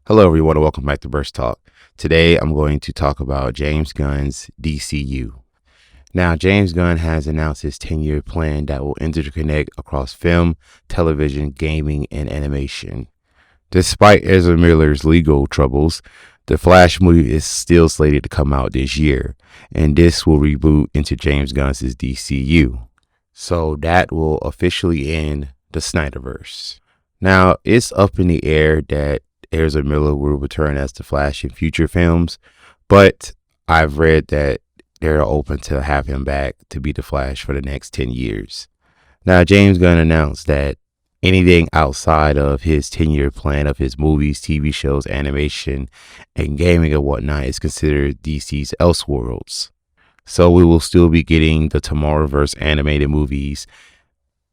Hello everyone and welcome back to Burst Talk. Today I'm going to talk about James Gunn's DCU. Now, James Gunn has announced his 10-year plan that will interconnect across film, television, gaming, and animation. Despite Ezra Miller's legal troubles, the Flash movie is still slated to come out this year, and this will reboot into James Gunn's DCU. So that will officially end the Snyderverse. Now, it's up in the air that Ezra Miller will return as the Flash in future films, but I've read that they're open to have him back to be the Flash for the next 10 years. Now, James Gunn announced that anything outside of his 10-year plan of his movies, TV shows, animation, and gaming and whatnot is considered DC's Elseworlds. So we will still be getting the Tomorrowverse animated movies,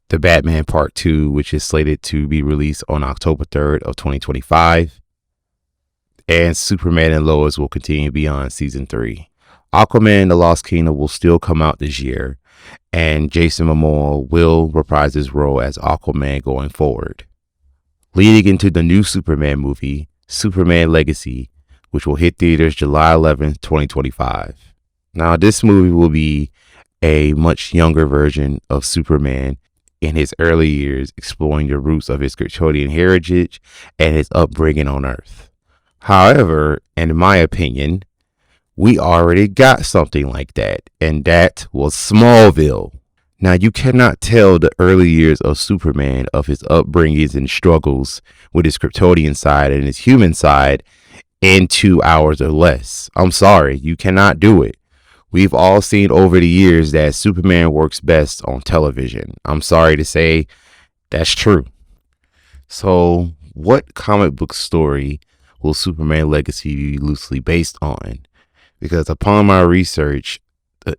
the Batman Part 2, which is slated to be released on October 3rd of 2025. And Superman and Lois will continue beyond Season 3. Aquaman The Lost Kingdom will still come out this year, and Jason Momoa will reprise his role as Aquaman going forward. Leading into the new Superman movie, Superman Legacy, which will hit theaters July 11th, 2025. Now, this movie will be a much younger version of Superman in his early years, exploring the roots of his Kryptonian heritage and his upbringing on Earth. However, in my opinion, we already got something like that, and that was Smallville. Now, you cannot tell the early years of Superman, of his upbringings and struggles with his Kryptonian side and his human side in 2 hours or less. I'm sorry, you cannot do it. We've all seen over the years that Superman works best on television. I'm sorry to say, that's true. So, what comic book story will Superman Legacy be loosely based on? Because upon my research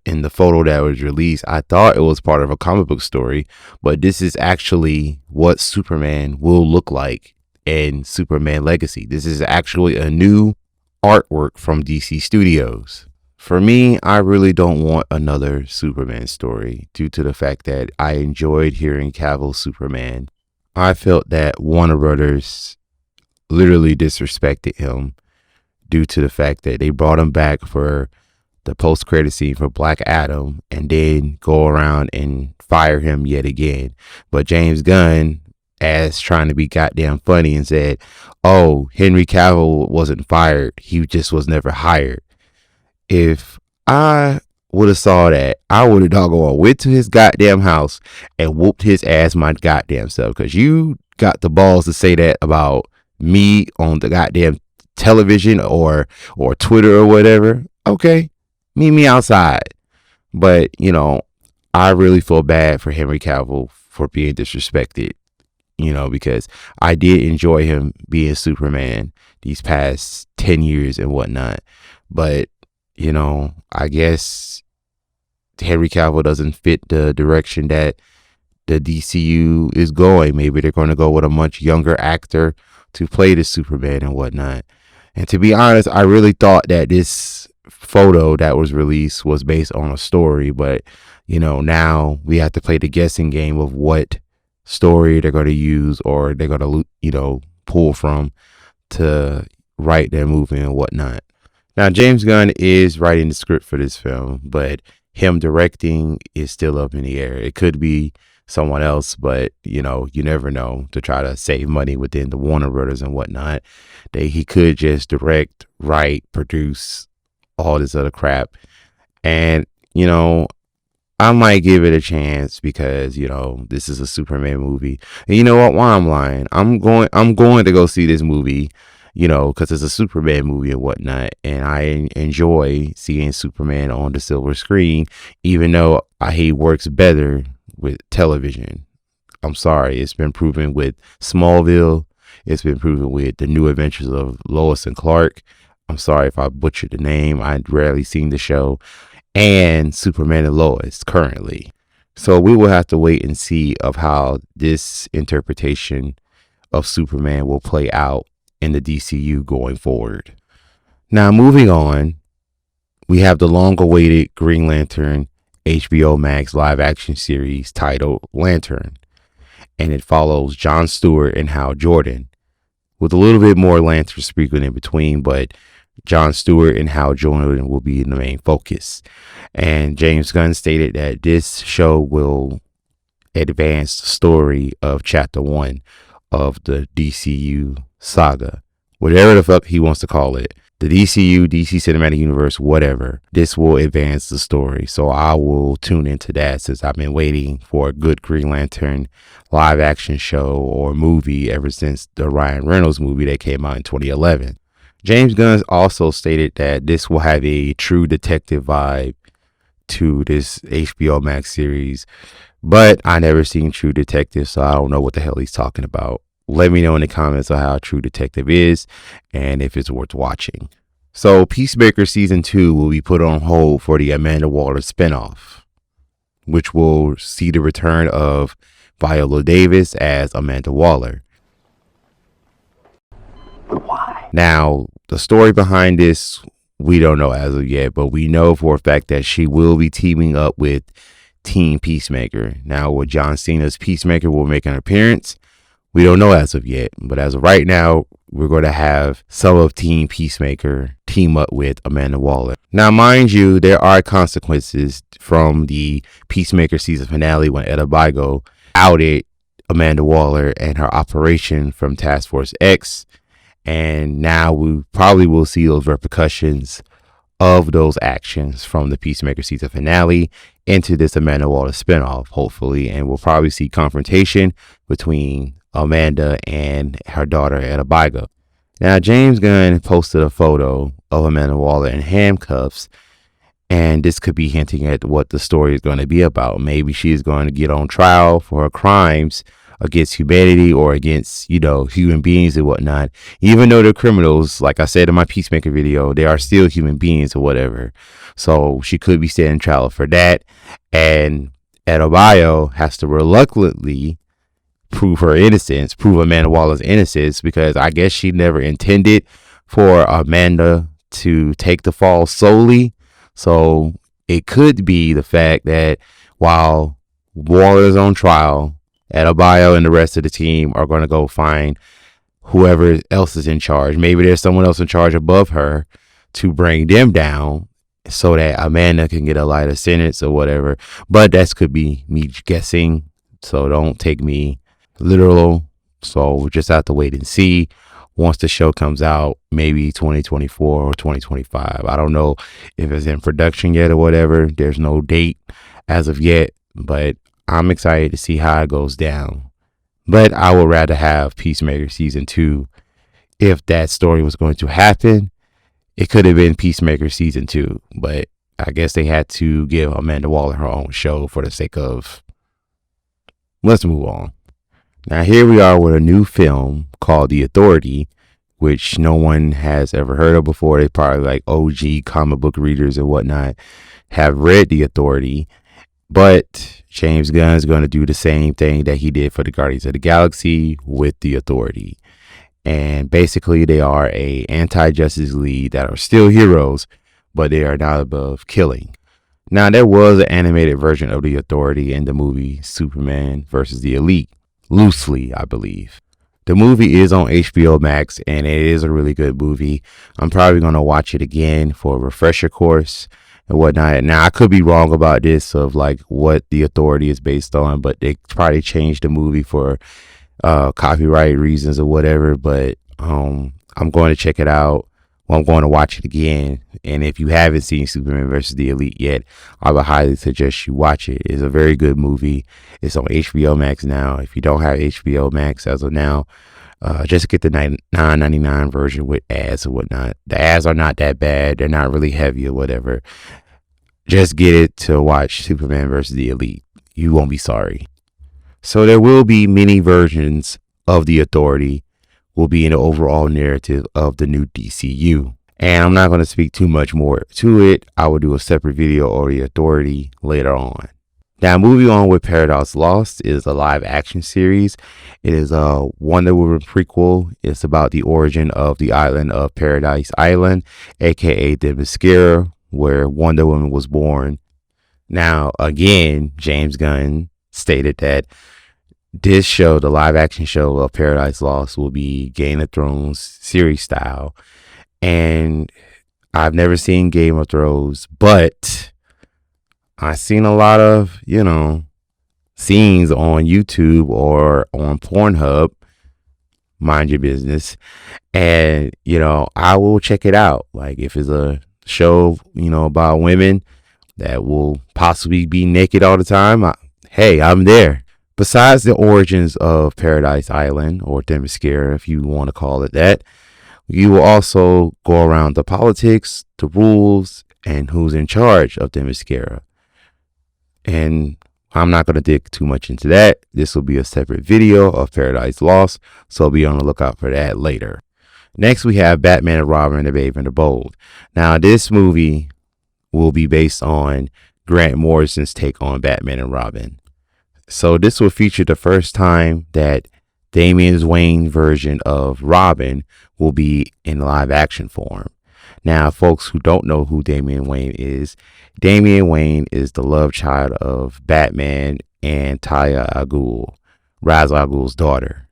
in the photo that was released, I thought it was part of a comic book story, but this is actually what Superman will look like in Superman Legacy. This is actually a new artwork from DC Studios. For me, I really don't want another Superman story due to the fact that I enjoyed hearing Cavill's Superman. I felt that Warner Brothers literally disrespected him due to the fact that they brought him back for the post-credit scene for Black Adam and then go around and fire him yet again. But James Gunn, as trying to be goddamn funny, and said, "Oh, Henry Cavill wasn't fired. He just was never hired." If I would have saw that, I would have doggone went to his goddamn house and whooped his ass my goddamn self, because you got the balls to say that about me on the goddamn television or Twitter or whatever. Okay, meet me outside. But, I really feel bad for Henry Cavill for being disrespected, because I did enjoy him being Superman these past 10 years and whatnot. But, I guess Henry Cavill doesn't fit the direction that the DCU is going. Maybe they're going to go with a much younger actor to play the Superman and whatnot. And to be honest, I really thought that this photo that was released was based on a story. But, now we have to play the guessing game of what story they're going to use or they're going to, pull from to write their movie and whatnot. Now, James Gunn is writing the script for this film, but him directing is still up in the air. It could be someone else, but, you never know, to try to save money within the Warner Brothers and whatnot. He could just direct, write, produce, all this other crap. And, I might give it a chance because, this is a Superman movie. And you know what? Why I'm lying? I'm going to go see this movie, because it's a Superman movie and whatnot. And I enjoy seeing Superman on the silver screen, even though he works better with television. I'm sorry. It's been proven with Smallville. It's been proven with the New Adventures of Lois and Clark. I'm sorry if I butchered the name. I'd rarely seen the show. And Superman and Lois currently. So we will have to wait and see of how this interpretation of Superman will play out in the DCU going forward. Now, moving on, we have the long-awaited Green Lantern HBO Max live action series titled Lantern, and it follows Jon Stewart and Hal Jordan, with a little bit more Lantern sprinkled in between, but Jon Stewart and Hal Jordan will be the main focus. And James Gunn stated that this show will advance the story of Chapter 1 of the DCU saga, whatever the fuck he wants to call it. The DCU, DC Cinematic Universe, whatever. This will advance the story. So I will tune into that, since I've been waiting for a good Green Lantern live action show or movie ever since the Ryan Reynolds movie that came out in 2011. James Gunn also stated that this will have a true detective vibe to this HBO Max series, but I never seen True Detective, so I don't know what the hell he's talking about. Let me know in the comments on how True Detective is and if it's worth watching. So Peacemaker Season 2 will be put on hold for the Amanda Waller spinoff, which will see the return of Viola Davis as Amanda Waller. But why? Now, the story behind this, we don't know as of yet, but we know for a fact that she will be teaming up with Team Peacemaker. Now, will John Cena's Peacemaker will make an appearance? We don't know as of yet, but as of right now, we're going to have some of Team Peacemaker team up with Amanda Waller. Now, mind you, there are consequences from the Peacemaker season finale when Etta Bygo outed Amanda Waller and her operation from Task Force X. And now we probably will see those repercussions of those actions from the Peacemaker season finale into this Amanda Waller spinoff, hopefully. And we'll probably see confrontation between Amanda and her daughter, Etta Bygo. Now, James Gunn posted a photo of Amanda Waller in handcuffs, and this could be hinting at what the story is going to be about. Maybe she is going to get on trial for her crimes against humanity or against, human beings and whatnot. Even though they're criminals, like I said in my Peacemaker video, they are still human beings or whatever. So she could be standing trial for that. And Etta Bygo has to reluctantly prove Amanda Waller's innocence, because I guess she never intended for Amanda to take the fall solely. So it could be the fact that while Waller is on trial, Etta Bygo and the rest of the team are going to go find whoever else is in charge. Maybe there's someone else in charge above her to bring them down so that Amanda can get a lighter sentence or whatever. But that could be me guessing, so don't take me literal. So we'll just have to wait and see once the show comes out, maybe 2024 or 2025. I don't know if it's in production yet or whatever. There's no date as of yet, but I'm excited to see how it goes down. But I would rather have Peacemaker Season 2. If that story was going to happen, it could have been Peacemaker Season 2. But I guess they had to give Amanda Waller her own show for the sake of... Let's move on. Now, here we are with a new film called The Authority, which no one has ever heard of before. They probably, like OG comic book readers and whatnot, have read The Authority. But James Gunn is going to do the same thing that he did for the Guardians of the Galaxy with The Authority. And basically, they are a anti-Justice League that are still heroes, but they are not above killing. Now, there was an animated version of The Authority in the movie Superman versus the Elite. Loosely, I believe. The movie is on HBO Max, and it is a really good movie. I'm probably going to watch it again for a refresher course and whatnot. Now, I could be wrong about this of like what The Authority is based on, but they probably changed the movie for copyright reasons or whatever. But I'm going to check it out. Well, I'm going to watch it again. And if you haven't seen Superman versus the Elite yet, I would highly suggest you watch it. It's a very good movie. It's on HBO Max now. If you don't have HBO Max as of now, just get the $9.99 version with ads or whatnot. The ads are not that bad. They're not really heavy or whatever. Just get it to watch Superman versus the Elite. You won't be sorry. So there will be many versions of The Authority. Will be in the overall narrative of the new DCU. And I'm not going to speak too much more to it. I will do a separate video on The Authority later on. Now, moving on with Paradise Lost is a live action series. It is a Wonder Woman prequel. It's about the origin of the island of Paradise Island, aka Themyscira, where Wonder Woman was born. Now, again, James Gunn stated that This show, the live action show of Paradise Lost, will be Game of Thrones series style. And I've never seen Game of Thrones, but I've seen a lot of, scenes on YouTube or on Pornhub, mind your business. And, I will check it out. Like if it's a show, about women that will possibly be naked all the time, hey, I'm there. Besides the origins of Paradise Island, or Themyscira, if you want to call it that, you will also go around the politics, the rules, and who's in charge of Themyscira. And I'm not going to dig too much into that. This will be a separate video of Paradise Lost, so be on the lookout for that later. Next, we have Batman and Robin, the Brave and the Bold. Now, this movie will be based on Grant Morrison's take on Batman and Robin. So this will feature the first time that Damian Wayne's version of Robin will be in live action form. Now, folks who don't know who Damian Wayne is the love child of Batman and Talia al Ghul, Ra's al Ghul's daughter.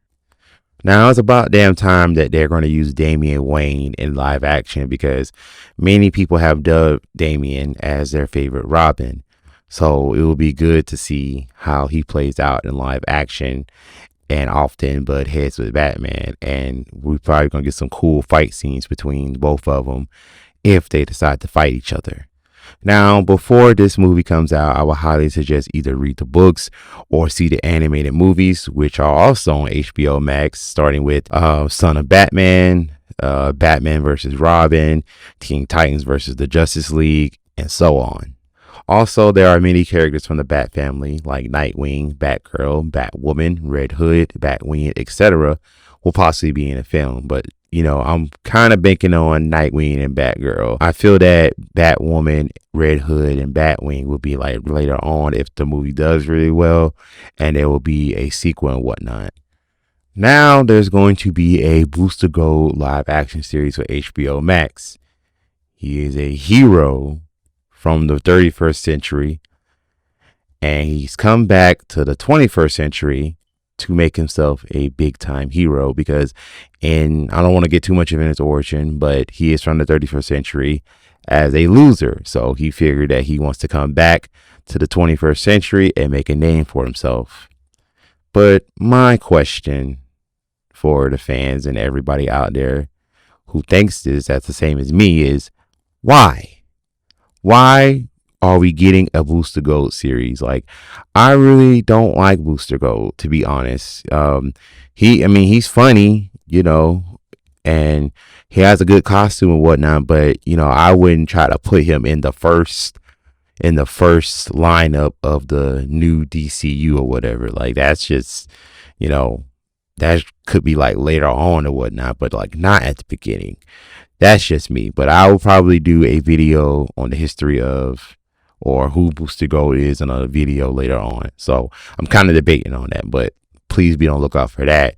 Now, it's about damn time that they're going to use Damian Wayne in live action, because many people have dubbed Damian as their favorite Robin. So it will be good to see how he plays out in live action and often butt heads with Batman. And we're probably going to get some cool fight scenes between both of them if they decide to fight each other. Now, before this movie comes out, I would highly suggest either read the books or see the animated movies, which are also on HBO Max, starting with Son of Batman, Batman versus Robin, Teen Titans versus the Justice League, and so on. Also, there are many characters from the Bat family like Nightwing, Batgirl, Batwoman, Red Hood, Batwing, etc. will possibly be in the film. But, I'm kind of banking on Nightwing and Batgirl. I feel that Batwoman, Red Hood, and Batwing will be like later on if the movie does really well, and there will be a sequel and whatnot. Now, there's going to be a Booster Gold live action series for HBO Max. He is a hero from the 31st century, and he's come back to the 21st century to make himself a big time hero, because I don't want to get too much of his origin, but he is from the 31st century as a loser. So he figured that he wants to come back to the 21st century and make a name for himself. But my question for the fans and everybody out there who thinks that's the same as me is, why? Why are we getting a Booster Gold series? Like, I really don't like Booster Gold, to be honest. He's funny, and he has a good costume and whatnot, but, I wouldn't try to put him in the first lineup of the new DCU or whatever. Like, that's just, that could be like later on or whatnot, but like not at the beginning. That's just me. But I will probably do a video on the history of or who Booster Gold is in a video later on. So I'm kind of debating on that, but please be on the lookout for that,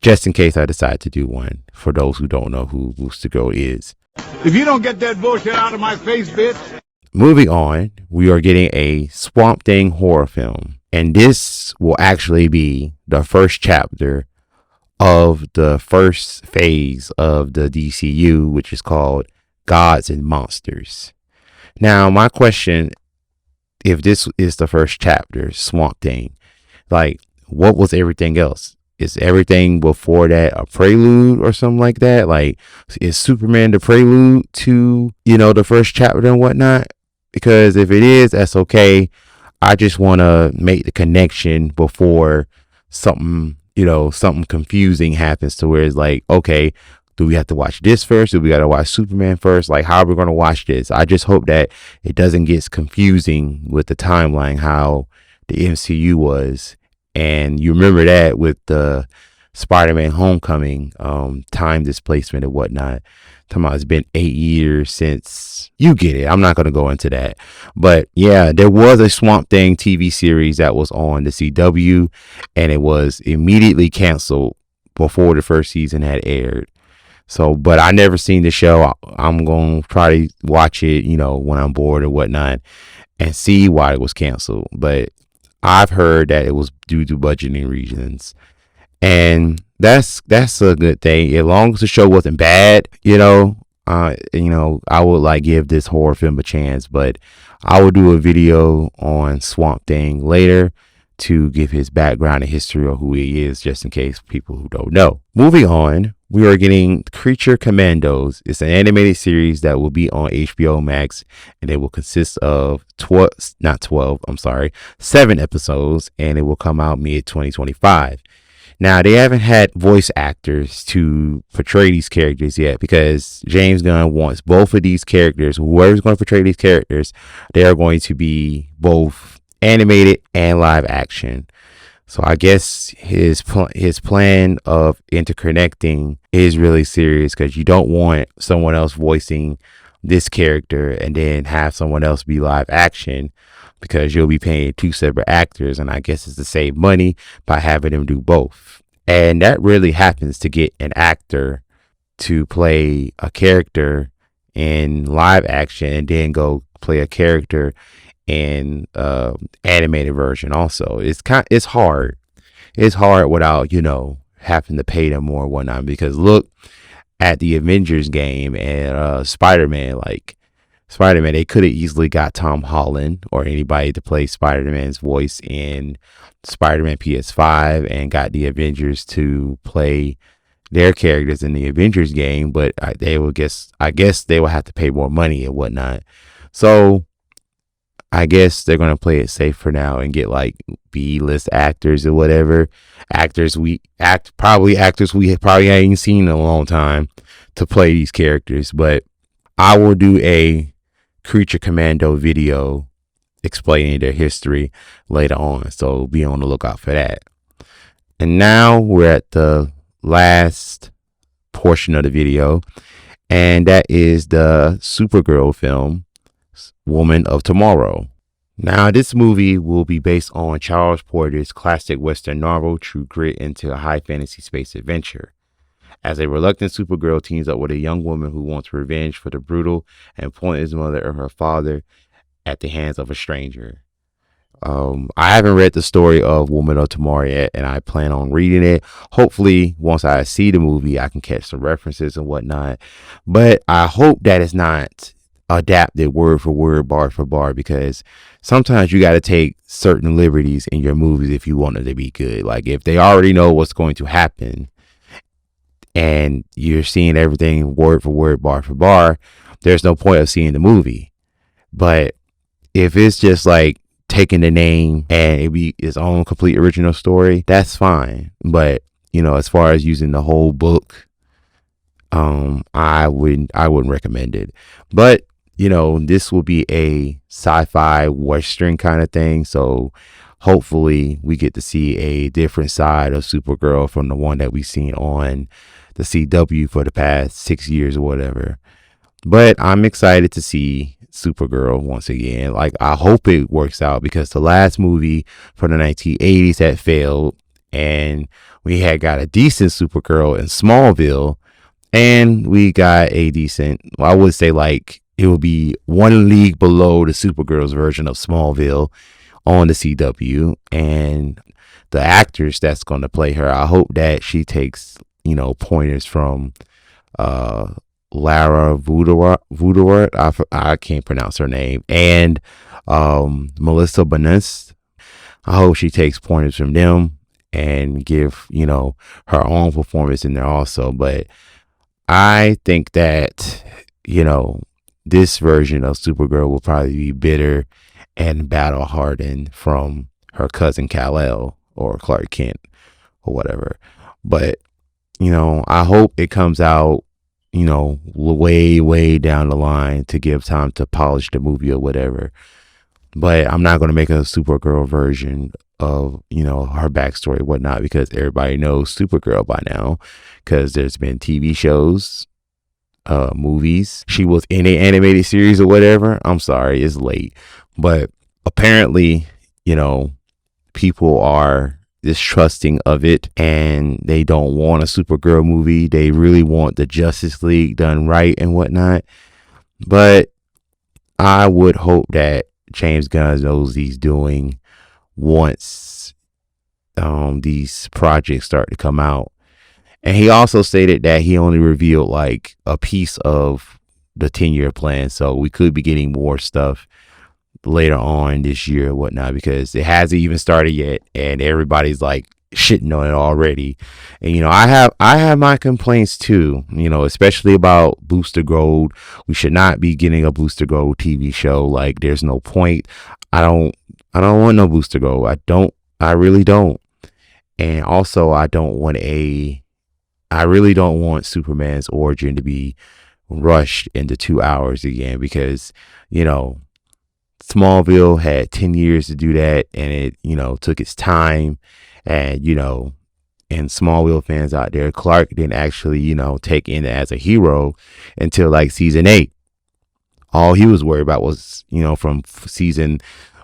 just in case I decide to do one, for those who don't know who Booster Gold is. If you don't get that bullshit out of my face, bitch. Moving on, we are getting a Swamp Thing horror film, and this will actually be the first chapter of the first phase of the DCU, which is called Gods and Monsters. Now, my question, if this is the first chapter, Swamp Thing, like, what was everything else? Is everything before that a prelude or something like that? Like, is Superman the prelude to, the first chapter and whatnot? Because if it is, that's okay. I just want to make the connection before something confusing happens, to where it's like, okay, do we have to watch this first? Do we got to watch Superman first? Like, how are we going to watch this? I just hope that it doesn't get confusing with the timeline, how the MCU was. And you remember that with the Spider-Man Homecoming, time displacement and whatnot. Talking about it's been 8 years since, you get it. I'm not going to go into that. But yeah, there was a Swamp Thing TV series that was on the CW, and it was immediately canceled before the first season had aired. So, but I never seen the show. I'm going to try to watch it, when I'm bored or whatnot, and see why it was canceled. But I've heard that it was due to budgeting reasons, and that's a good thing. As long as the show wasn't bad, I would like give this horror film a chance. But I will do a video on Swamp Thing later to give his background and history of who he is, just in case people who don't know. Moving on, we are getting Creature Commandos. It's an animated series that will be on HBO Max, and it will consist of 7 episodes, and it will come out mid-2025. Now, they haven't had voice actors to portray these characters yet, because James Gunn wants both of these characters, whoever's going to portray these characters, they are going to be both animated and live action. So I guess his plan of interconnecting is really serious, because you don't want someone else voicing this character and then have someone else be live action, because you'll be paying 2 separate actors, and I guess it's to save money by having them do both. And that really happens to get an actor to play a character in live action and then go play a character in animated version also. It's hard. It's hard without, having to pay them more and whatnot, because look at the Avengers game and Spider-Man. Like Spider-Man, they could have easily got Tom Holland or anybody to play Spider-Man's voice in Spider-Man PS5 and got the Avengers to play their characters in the Avengers game, but I guess they will have to pay more money and whatnot. So I guess they're gonna play it safe for now and get like B-list actors or whatever, actors we probably ain't seen in a long time to play these characters. But I will do a Creature Commando video explaining their history later on, so be on the lookout for that. And now we're at the last portion of the video, and that is the Supergirl film, Woman of Tomorrow. Now, this movie will be based on Charles Porter's classic Western novel, True Grit, into a high fantasy space adventure. As a reluctant Supergirl teams up with a young woman who wants revenge for the brutal and pointless mother of her father at the hands of a stranger. I haven't read the story of Woman of Tomorrow yet, and I plan on reading it. Hopefully, once I see the movie, I can catch some references and whatnot. But I hope that it's not adapted word for word, bar for bar, because sometimes you got to take certain liberties in your movies if you want it to be good. Like if they already know what's going to happen and you're seeing everything word for word, bar for bar, there's no point of seeing the movie. But if it's just like taking the name and it be its own complete original story, that's fine. But as far as using the whole book, I wouldn't recommend it. But this will be a sci-fi Western kind of thing, so hopefully we get to see a different side of Supergirl from the one that we've seen on the CW for the past 6 years or whatever. But I'm excited to see Supergirl once again. Like, I hope it works out, because the last movie from the 1980s had failed, and we had got a decent Supergirl in Smallville, and we got a decent, I would say like it will be one league below the Supergirl's version of Smallville on the CW. And the actress that's going to play her, I hope that she takes, pointers from Lara Voudouart, I can't pronounce her name, and Melissa Benoist. I hope she takes pointers from them and give, her own performance in there also. But I think that, this version of Supergirl will probably be bitter and battle hardened from her cousin Kal-El or Clark Kent or whatever. But, I hope it comes out, way, way down the line to give time to polish the movie or whatever. But I'm not going to make a Supergirl version of, her backstory and whatnot, because everybody knows Supergirl by now, because there's been TV shows, movies. She was in an animated series or whatever. I'm sorry, it's late. But apparently, people are distrusting of it, and they don't want a Supergirl movie. They really want the Justice League done right and whatnot. But I would hope that James Gunn knows he's doing once these projects start to come out. And he also stated that he only revealed like a piece of the 10-year plan. So we could be getting more stuff later on this year or whatnot, because it hasn't even started yet and everybody's like shitting on it already. And I have my complaints too, especially about Booster Gold. We should not be getting a Booster Gold TV show. Like, there's no point. I don't want no Booster Gold. I really don't. And also I really don't want Superman's origin to be rushed into 2 hours again, because Smallville had 10 years to do that, and it took its time. And and Smallville fans out there, Clark didn't actually take in as a hero until like season 8. All he was worried about was from season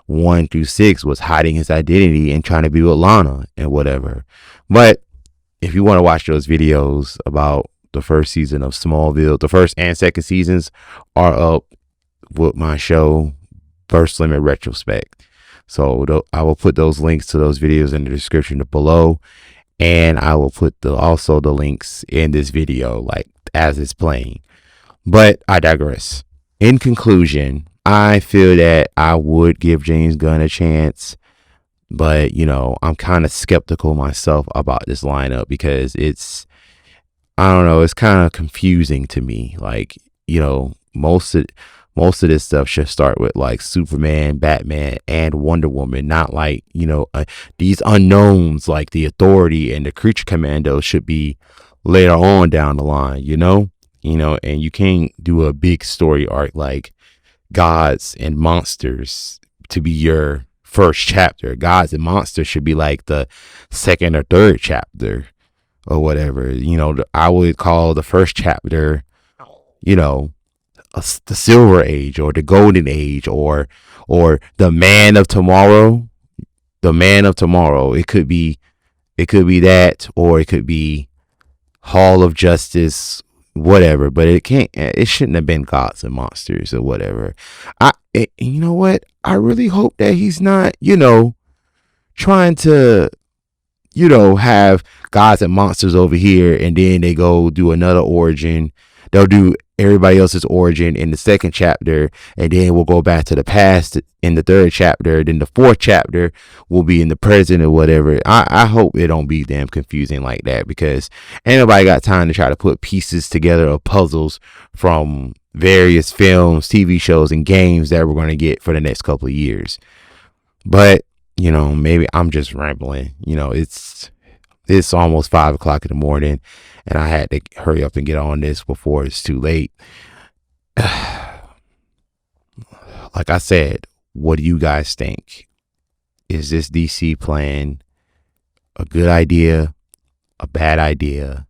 1 through 6 was hiding his identity and trying to be with Lana and whatever. But if you want to watch those videos about the first season of Smallville, the first and second seasons are up with my show First Limit Retrospect. So I will put those links to those videos in the description below, and I will put also the links in this video, like as it's playing. But I digress. In conclusion, I feel that I would give James Gunn a chance, but I'm kind of skeptical myself about this lineup, because I don't know, it's kind of confusing to me. Like, most of this stuff should start with like Superman, Batman, and Wonder Woman, not like, these unknowns like the Authority and the Creature Commandos should be later on down the line, and you can't do a big story arc like Gods and Monsters to be your first chapter. Gods and Monsters should be like the second or third chapter or whatever. I would call the first chapter, the Silver Age or the Golden Age or the Man of Tomorrow. The Man of Tomorrow. It could be that, or it could be Hall of Justice, whatever. But it shouldn't have been Gods and Monsters or whatever. You know what? I really hope that he's not, trying to, have Gods and Monsters over here, and then they go do another origin. They'll do everybody else's origin in the second chapter, and then we'll go back to the past in the third chapter. Then the fourth chapter will be in the present or whatever. I hope it don't be damn confusing like that, because ain't nobody got time to try to put pieces together of puzzles from various films, TV shows, and games that we're going to get for the next couple of years. But maybe I'm just rambling. It's almost 5 o'clock in the morning, and I had to hurry up and get on this before it's too late. Like I said, what do you guys think? Is this DC plan a good idea, a bad idea,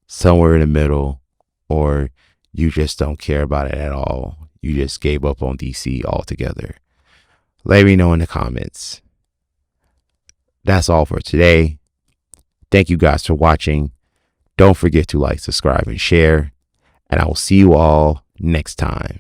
somewhere in the middle, or you just don't care about it at all? You just gave up on DC altogether? Let me know in the comments. That's all for today. Thank you guys for watching. Don't forget to like, subscribe, and share. And I will see you all next time.